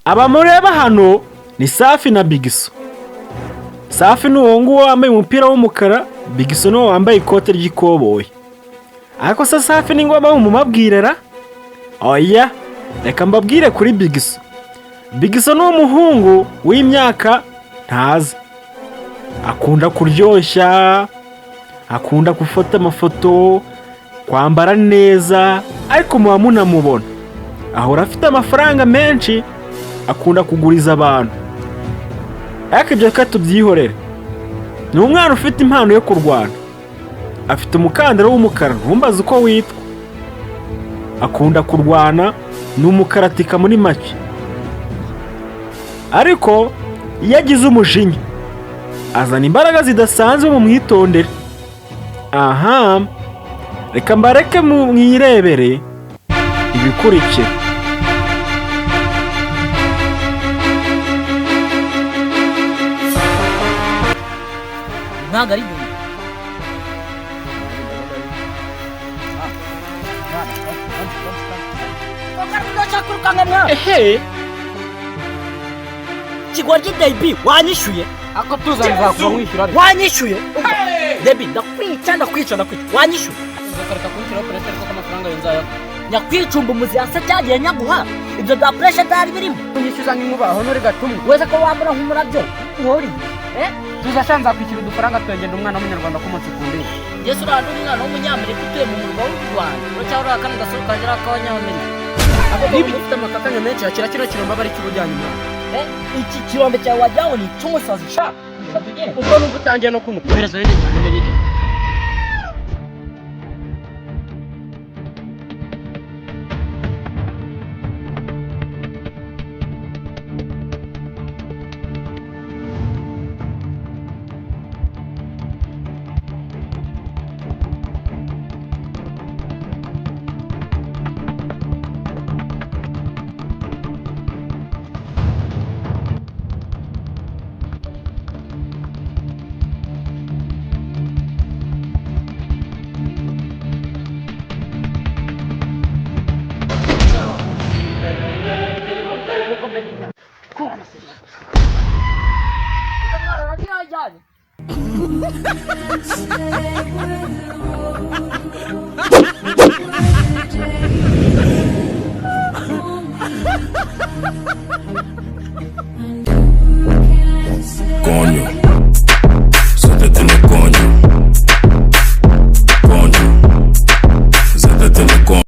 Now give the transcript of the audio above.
aba mureba hano ni Safi na Bigiso. Safi ni uwo nguwo wambaye umupira w'umukara, Bigiso ni uwo wambaye ikote ry'ikoboyi. Ariko se Safi ni ngombwa mumubwirera? Oya, reka mbabwire kuri Bigiso. Bigiso ni umuhungu w'imyaka ntazi. Akunda kuryoshya, akunda gufata amafoto, kwambara neza, ariko muba munamubona ahora afite amafaranga menshi, akunda kuguriza abantu. Ariko ibyo tubyihorere. Ni umwana ufite impano yo kurwana. Afite umukandara w'umukara, ntumbaze uko witwa. Akunda kurwana, ni umukaratika muri make. Ariko iyo agize umujinya, azana imbaraga zidasanzwe mu mwitondere. Aha, reka mbareke mwirebere ibikurikira. ntabwo ari ibintu Ehe, kigoryi Debi wanyishyuye ako tuzanza kuba mwishyura wanyishyuye Debi ndakwica wanyishyuye uzakareka kunshyira pressure ko amafaranga yonzayo nyakwicumba umuziyasa cyagiye nyaguha ibyo da pressure dari birimo unyishyuza nk'inkubaho nuri gatumwe wese ko wambura nk'umurabyo nkori tuzashanza kwishyura udufaranga twegenda umwana w'umunyarwanda k'umunsi ku ndege Yesu urahanda umwana w'umunyamerika utuye mu murwa w'u Rwanda uracyahora akana gasoro kagera k'abanyamerika niba ufite amakakanya menshi yakira kino kirombe aba ari ikibujyanye umwana iki kirombe cyawe wajyaho ni icy'umusazi sha ubwo nubwo utangiye no kumukohereza rero cyane n'iki